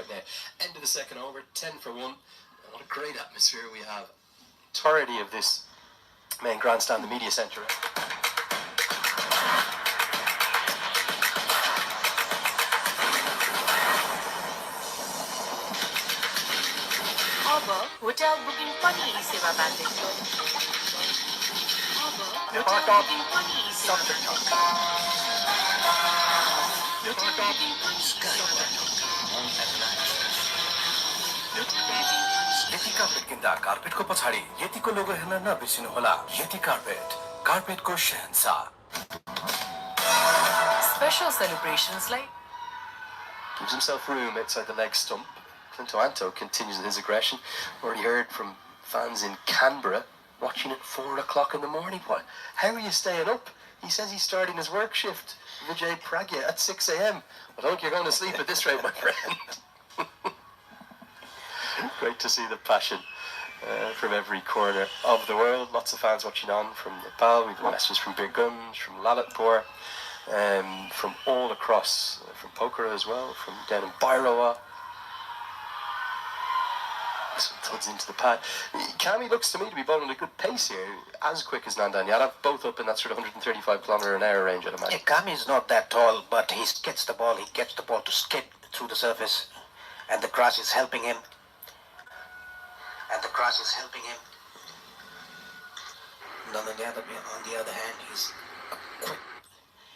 right now. End of the second over, 10 for 1. And what a great atmosphere we have. Entirety of this main grandstand, the media centre. Hotel booking पनि यी सेवाबाट देख्छौँ। Hotel booking पनि यी सेवाबाट यति carpet किन्दा कार्पेटको पछाडि यतिको लोगो हेर्न नबिर्सिनुहोला। यति कार्पेटको शहंशाह। Special celebrations like gives himself room outside the leg stump. Anto continues his aggression. Already heard from fans in Canberra watching at 4 o'clock in the morning. What? How are you staying up? He says he's starting his work shift, Vijay Pragya, at 6 a.m. I don't think you're going to sleep at this rate, my friend. Great to see the passion from every corner of the world. Lots of fans watching on from Nepal. We've messages from Birgunj, from Lalitpur, from all across, from Pokhara as well, from down in Bairoa. Some thuds into the pad. Kami looks to me to be bowling at a good pace here, as quick as Nandan Yadav, both up in that sort of 135km/h range, I'd imagine. Yeah, Kami is not that tall, but he gets the ball to skid through the surface, and the grass is helping him. Nandan Yadav, on the other hand, is quick.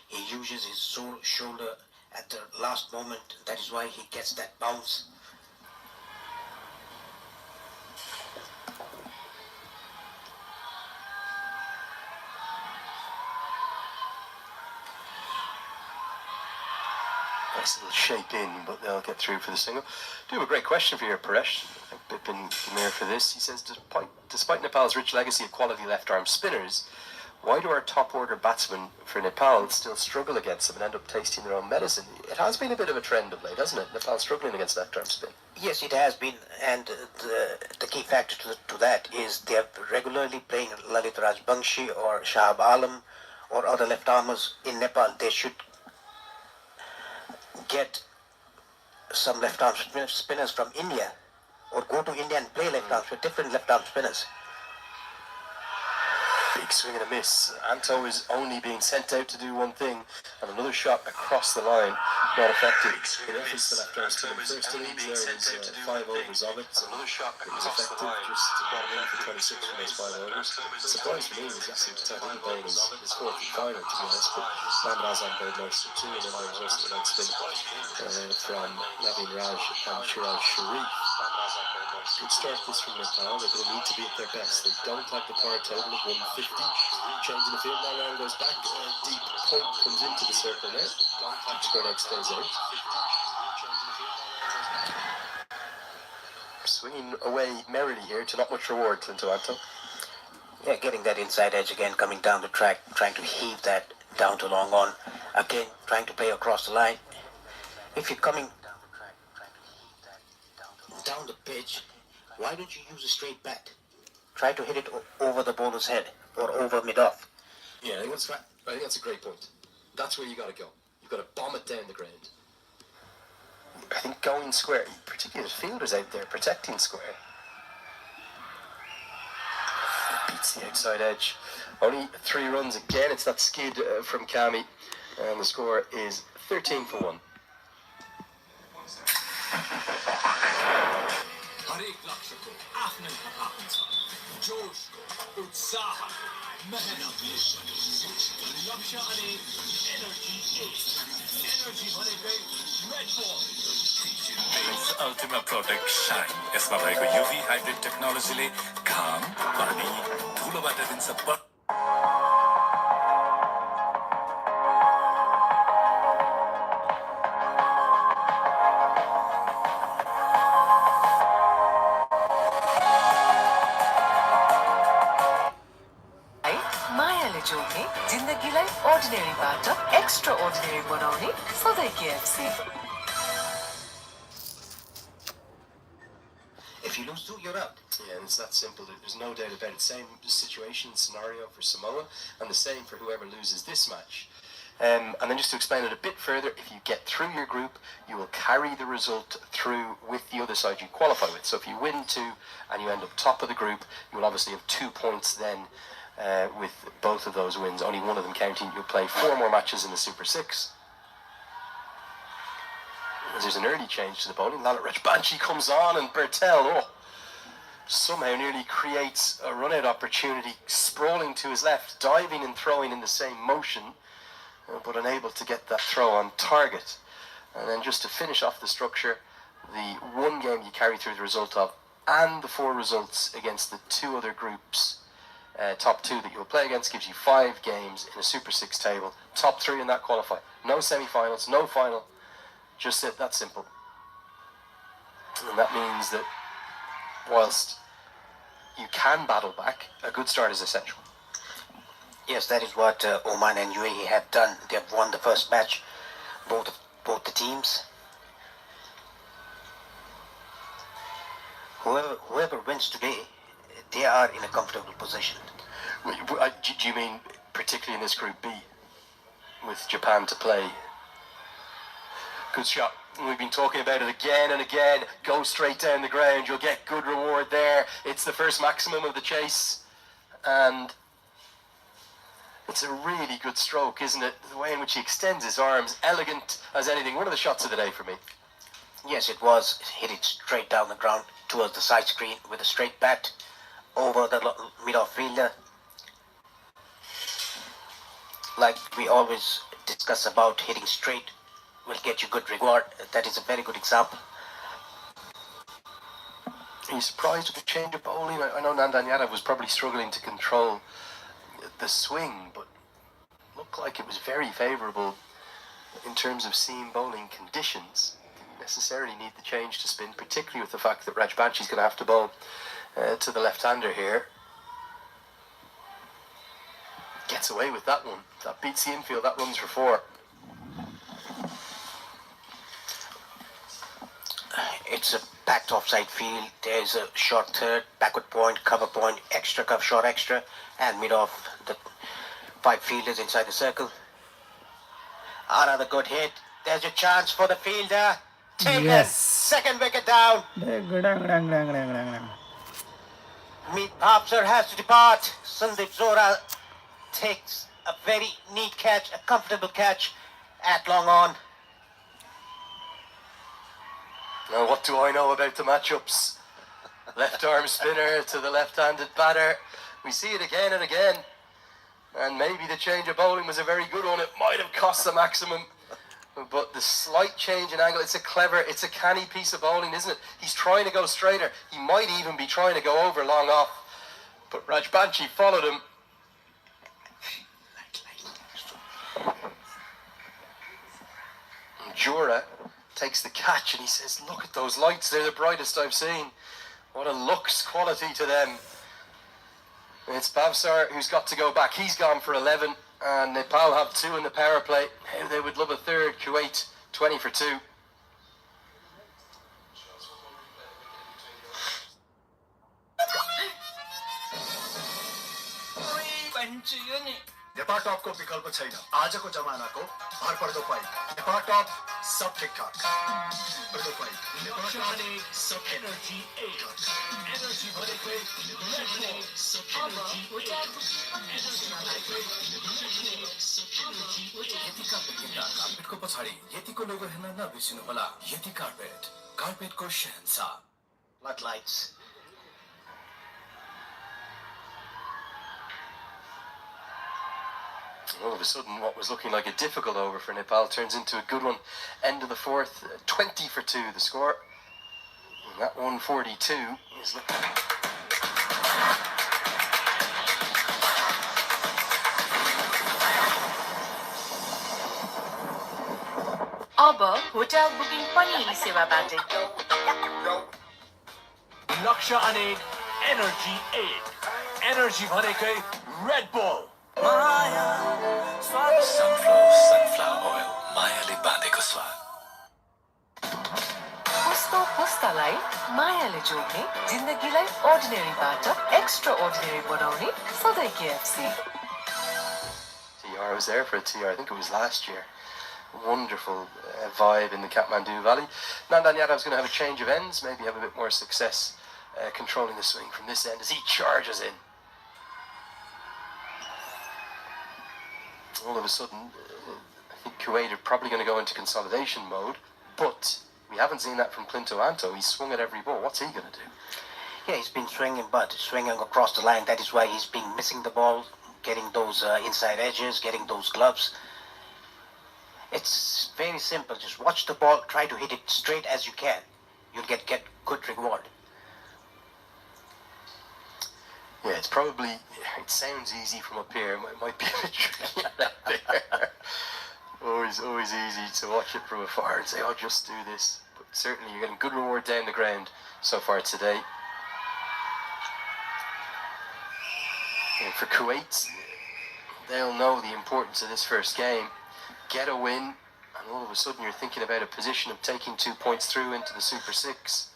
He uses his shoulder at the last moment. That is why he gets that bounce. Nice little shape in, but they'll get through for the single. Do have a great question for you, Paresh. Thank Bipin Kumar for this. He says, despite Nepal's rich legacy of quality left-arm spinners, why do our top-order batsmen for Nepal still struggle against them and end up tasting their own medicine? It has been a bit of a trend of late, hasn't it? Nepal struggling against left-arm spin. Yes, it has been, and the key factor to that is they are regularly playing Lalit Rajbangshi or Shahab Alam or other left-armers in Nepal. They should get some left-arm spinners from India, or go to India and play left-arms with different left-arm spinners. Big swing and a miss. Anto is only being sent out to do one thing, and another shot across the line, not effective. In efforts, the left-arm spinner first innings, there was 5 overs of it, so it was effective, just got him in for 26 from those 5 overs. The surprise for me was that he didn't bowl his fourth and final, to be honest, but Mohammad Azam bowled most of 2, and then there was also the leg spin from Naveen Raj and Shiraj Sharif. Good start this from Nepal. They're going to need to be at their best. They don't have the power total of 150. Changing the field, now round goes back. Deep point comes into the circle now. Square stays out. Swinging away merrily here to not much reward, Clinto Anto. Yeah, getting that inside edge again, coming down the track, trying to heave that down to long on. Again, trying to play across the line. If you're coming down the pitch, why don't you use a straight bat? Try to hit it over the bowler's head or over mid-off. Yeah, I think that's a great point. That's where you got to go. You've got to bomb it down the ground. I think going square, particularly the fielders out there protecting square. Beats the outside edge. Only 3 runs again. It's that skid from Kami, and the score is 13 for 1. हरेक लक्ष्यको आफ्नै थकापन छ जोशको उत्साह मेहनत लक्ष्य अनि energy भनेकै red बल Ultima protect shine यसमा भएको युभी हाइब्रिड टेक्नोलोजीले घाम पानी धुलोबाट दिन्छ जोड्ने जिन्दगीलाई अर्डिनरीबाट एक्स्ट्रा अर्डिनरी बनाउने सधैँ KFC. If you lose 2, you're out. Yeah, and it's that simple. There's no doubt about it. Same situation, scenario for Samoa, and the same for whoever loses this match. And then just to explain it a bit further, if you get through your group, you will carry the result through with the other side you qualify with. So if you win 2 and you end up top of the group, you will obviously have 2 points then with both of those wins, only one of them counting. You'll play 4 more matches in the Super 6. There's an early change to the bowling. Lalit Rajbanshi comes on and Bertel, somehow nearly creates a run-out opportunity, sprawling to his left, diving and throwing in the same motion, but unable to get that throw on target. And then just to finish off the structure, the 1 game you carry through the result of and the 4 results against the 2 other groups, top 2 that you'll play against, gives you 5 games in a Super 6 table. Top 3 in that qualify. No semi-finals, no final, just that simple. And that means that whilst you can battle back, a good start is essential. Yes, that is what Oman and UAE have done. They have won the first match, both the teams. Whoever wins today, they are in a comfortable position. Do you mean particularly in this Group B, with Japan to play? Good shot. We've been talking about it again and again. Go straight down the ground. You'll get good reward there. It's the first maximum of the chase. And it's a really good stroke, isn't it? The way in which he extends his arms, elegant as anything. One of the shots of the day for me. Yes, it was. Hit it straight down the ground towards the side screen with a straight bat over the mid-off fielder. Like we always discuss about, hitting straight will get you good reward. That is a very good example. Are you surprised with the change of bowling? I know Nandan Yadav was probably struggling to control the swing, but looked like it was very favourable in terms of seam bowling conditions. Didn't necessarily need the change to spin, particularly with the fact that Rajbanshi's going to have to bowl to the left-hander here. Gets away with that one. That beats the infield. That runs for 4. It's a packed offside field. There's a short third, backward point, cover point, extra cover, short extra, and mid-off the 5 fielders inside the circle. Another good hit. There's a chance for the fielder. Taken. Yes. Second wicket down. Meet Bhavsar has to depart. Sandeep Zora takes a very neat catch, a comfortable catch at long on. Now, what do I know about the matchups? Left arm spinner to the left-handed batter. We see it again and again. And maybe the change of bowling was a very good one. It might have cost the maximum. But the slight change in angle, it's a canny piece of bowling, isn't it? He's trying to go straighter. He might even be trying to go over long off. But Rajbanshi followed him. And Jura takes the catch and he says, look at those lights, they're the brightest I've seen. What a looks quality to them. And it's Bhavsar who's got to go back. He's gone for 11 and Nepal have 2 in the power play. How they would love a third. Kuwait 20 for 2. नेपाटॉप को विकल्प छैन आजको जमानाको भरपर्दो पाइ नेपाटॉप सब ठिकठाक पर्दो पाइ नेपाटॉप सब energy 8 energy भनेकै यति कार्पेट किन्दा कार्पेटको पछाडि यतिको लोगो हेर्न नबिर्सिनु होला। यति carpet, कार्पेटको Shahenshah. Floodlights. All of a sudden, what was looking like a difficult over for Nepal turns into a good one. End of the 4th, 20 for 2 the score. And that 142 is looking... अब hotel booking पनि सेवाबाट लक्ष्य अनेक energy 8 energy भनेकै Red bull Sunflower oil, मायाले बाँधेको स्वाद। पुस्तो पुस्तालाई मायाले जोड्ने जिन्दगीलाई अर्डिनेरीबाट extra ordinary बनाउने सधैँ KFC। So you TR. I was there for a TR. I think it was last year. Wonderful vibe in the Kathmandu Valley. Nandan Yadav's going to have a change of ends, maybe have a bit more success controlling the swing from this end as he charges in. All of a sudden, I think Kuwait are probably going to go into consolidation mode, but we haven't seen that from Clinto Anto. He's swung at every ball. What's he going to do? Yeah, he's been swinging, but swinging across the line. That is why he's been missing the ball, getting those inside edges, getting those gloves. It's very simple. Just watch the ball, try to hit it straight as you can. You'll get good reward. Yeah, it sounds easy from up here. It might be a bit tricky out there. Always easy to watch it from afar and say, oh, just do this. But certainly you're getting good reward down the ground so far today. And for Kuwait, they'll know the importance of this first game. Get a win, and all of a sudden you're thinking about a position of taking 2 points through into the Super 6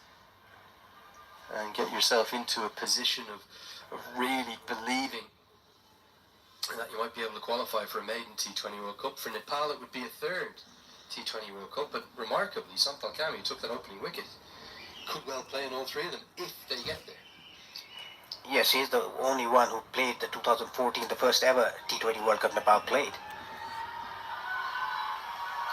and get yourself into a position of really believing that you might be able to qualify for a maiden T20 World Cup. For Nepal, it would be a third T20 World Cup, but remarkably, Nep&kum, who took that opening wicket, could well play in all three of them if they get there. Yes, he's the only one who played the 2014, the first ever T20 World Cup Nepal played.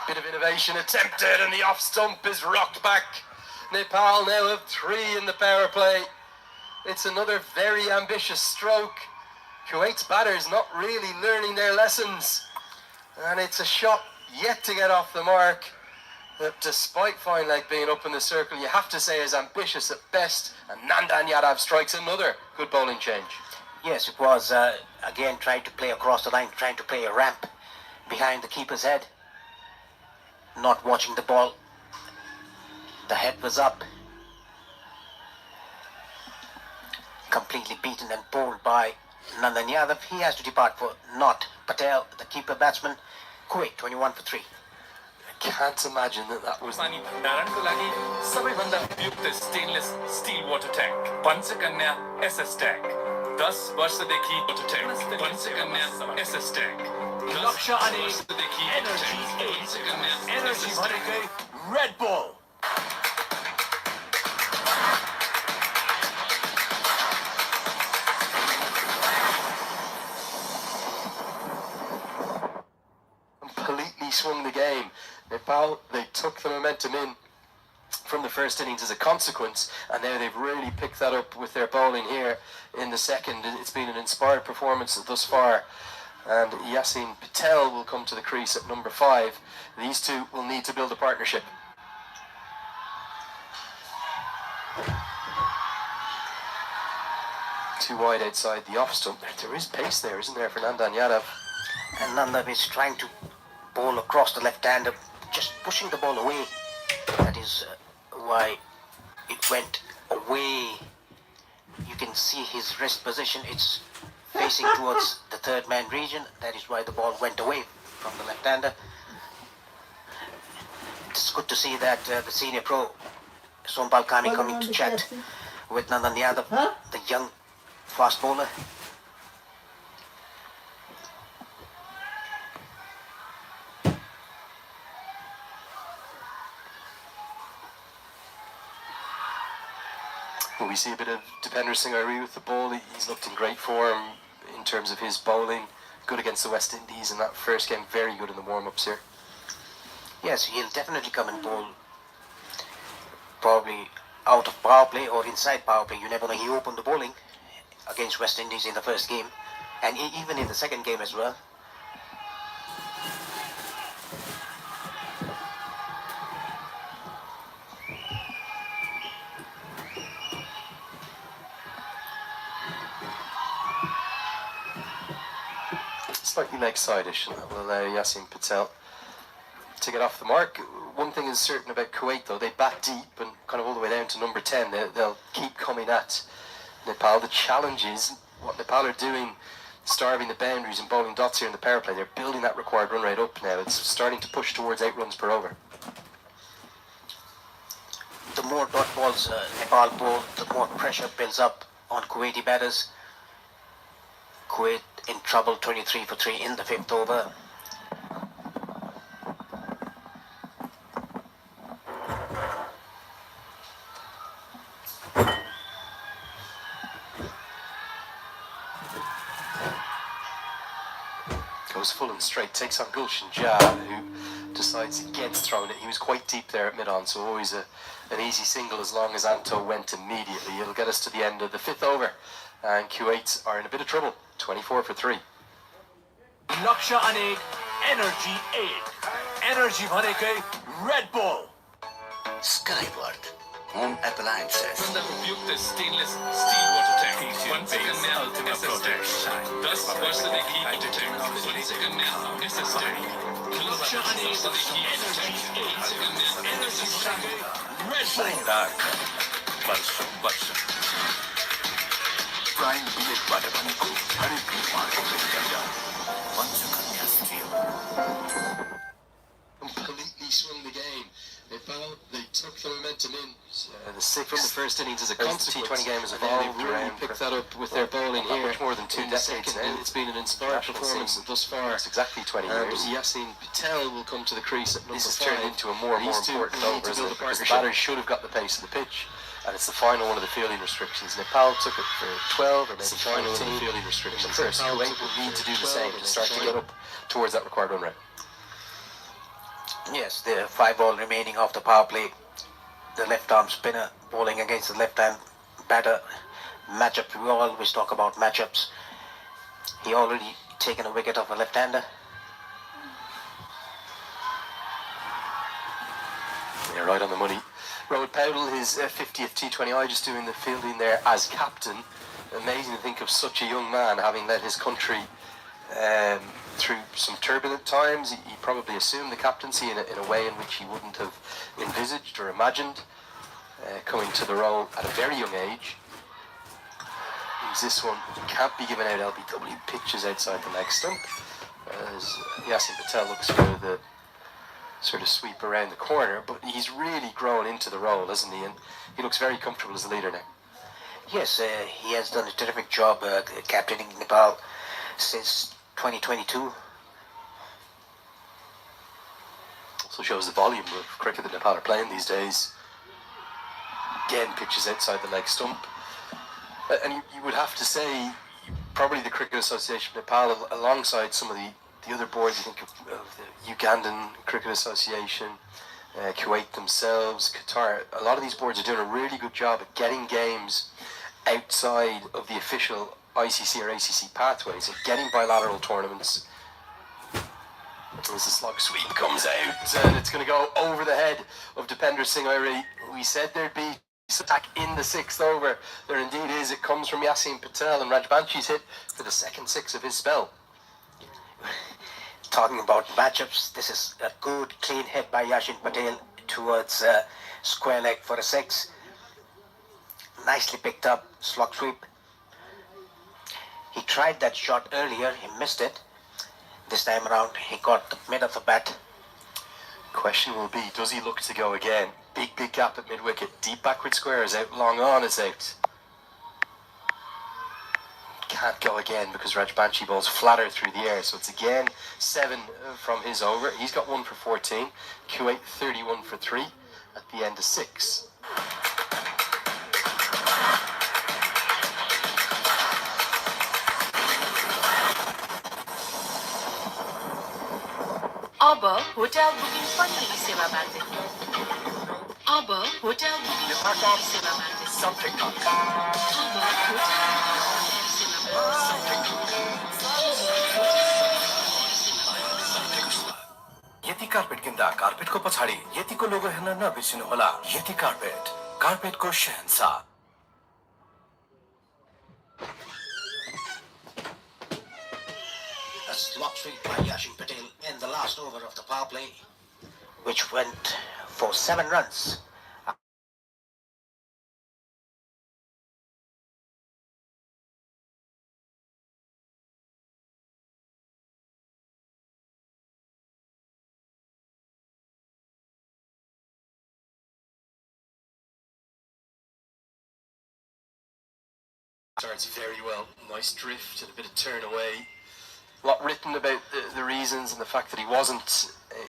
Bit of innovation attempted, and the off stump is rocked back. Nepal now have 3 in the power play. It's another very ambitious stroke. Kuwait's batters not really learning their lessons. And it's a shot yet to get off the mark. That despite fine leg being up in the circle, you have to say is ambitious at best. And Nandan Yadav strikes another good bowling change. Yes, it was, again, trying to play across the line, trying to play a ramp behind the keeper's head. Not watching the ball. The head was up. Completely beaten and bowled by Nandan Yadav. He has to depart for not Patel, the keeper batsman. Kuwait, 21 for 3. I can't imagine that was... पानी भण्डारणको लागि सबैभन्दा उपयुक्त stainless steel water tank Panchakanya SS tank 10 वर्षदेखि water tank Panchakanya SS tank लक्ष्य अनि energy भनेकै Red Bull completely swung the game. Nepal, they took the momentum in from the first innings as a consequence, and now they've really picked that up with their bowling here in the second. It's been an inspired performance thus far, and Yasin Patel will come to the crease at number 5. These two will need to build a partnership. Too wide outside the off stump. There is pace there, isn't there, for Nandan Yadav? And Nandan is trying to bowl across the left-hander, just pushing the ball away. That is why it went away. You can see his wrist position. It's facing towards the third man region. That is why the ball went away from the left-hander. It's good to see that the senior pro, Sompal Kami, coming to chat with Nandan Yadav, the young fast bowler. Well, we see a bit of Dipender Singh Airi with the ball. He's looked in great form in terms of his bowling. Good against the West Indies in that first game. Very good in the warm-ups here. Yes, he'll definitely come and bowl. Probably out of power play or inside power play. You never know. He opened the bowling against West Indies in the first game. And even in the second game as well. Slightly leg-side-ish, and that will allow Yasin Patel to get off the mark. One thing is certain about Kuwait, though, they bat deep and kind of all the way down to number 10. They'll keep coming at Nepal. The challenge is what Nepal are doing, starving the boundaries and bowling dots here in the power play. They're building that required run rate up now. It's starting to push towards 8 runs per over. The more dot balls Nepal bowl, the more pressure builds up on Kuwaiti batters. Kuwait in trouble, 23 for 3 in the 5th over. Goes full and straight, takes on Gulshan Jah, who decides against throwing it. He was quite deep there at mid-on, so always an easy single as long as Anto went immediately. It'll get us to the end of the 5th over, and Kuwait are in a bit of trouble, 24 for 3. लक्ष्य अनेक energy 8 energy भनेकै Red Bull Skyward Home Appliances. उपयुक्त stainless steel water tank. Panchakanya SS tank. 10 वर्षदेखि Panchakanya SS tank. लक्ष्य अनेक energy 8 energy भनेकै Red Bull Dark वर्ष prime बिलेटबाट भनेको हरेक निर्माणको बेलुका Panchakanya steel. Completely swung the game. They took the momentum in. The sixth from the first innings as a consequence. T20 game has evolved. They've really picked that up with their bowling here. Much more than 2 decades now. It's been an inspired performance thus far. It's exactly 20 years. Yasin Patel will come to the crease at number 5. This has turned into a more and more important over, isn't it? Because the batters should have got the pace of the pitch. And it's the final one of the fielding restrictions. Nepal took it for 12 or maybe 14. One of the fielding restrictions. First, Kuwait will need to do the same to start to get up towards that required run rate. Yes, there are 5 ball remaining of the power play. The left arm spinner bowling against the left hand batter. Matchup, we always talk about matchups. He already taken a wicket of a left-hander. Yeah, right on the money. Rohit Powell, his 50th T20I, just doing the fielding there as captain. Amazing to think of such a young man having led his country through some turbulent times. He probably assumed the captaincy in a way in which he wouldn't have envisaged or imagined, coming to the role at a very young age. This one can't be given out. LBW pitches outside the leg stump as Yasin Patel looks for the sort of sweep around the corner, but he's really grown into the role, hasn't he? And he looks very comfortable as a leader now. Yes, he has done a terrific job captaining Nepal since 2022. Also shows the volume of cricket that Nepal are playing these days. Again, pitches outside the leg stump. And you would have to say, probably the Cricket Association of Nepal, alongside some of the other boards, you think of the Ugandan Cricket Association, Kuwait themselves, Qatar, a lot of these boards are doing a really good job at getting games outside of the official ICC or ACC pathways, and getting bilateral tournaments. As the slog sweep comes out, and it's going to go over the head of Dipender Singh Airi. We said there'd be attack in the 6th over. There indeed is. It comes from Yasin Patel, and Rajbanshi's hit for the second 6 of his spell. Talking about matchups, this is a good clean hit by Yasin Patel towards square leg for a 6. Nicely picked up, slog sweep. He tried that shot earlier, he missed it. This time around, he got the mid of the bat. Question will be, does he look to go again? Big gap at mid-wicket. Deep backward square is out, long on is out. Can't go again because Rajbanshi bowls flatter through the air. So it's again 7 from his over. He's got 1 for 14. Kuwait 31 for 3 at the end of 6. अब hotel booking पनि सेवा बाटे अब hotel booking पनि सेवा बाटे Something अब hotel यति carpet किन्दा कार्पेटको पछाडि यतिको लोगो हेर्न नबिर्सिनु होला. यति carpet, कार्पेटको Shahenshah. A slog sweep by Yasin Patel in the last over of the power play, which went for 7 runs. Starts very well. Nice drift and a bit of turn away. a lot written about the reasons and the fact that he wasn't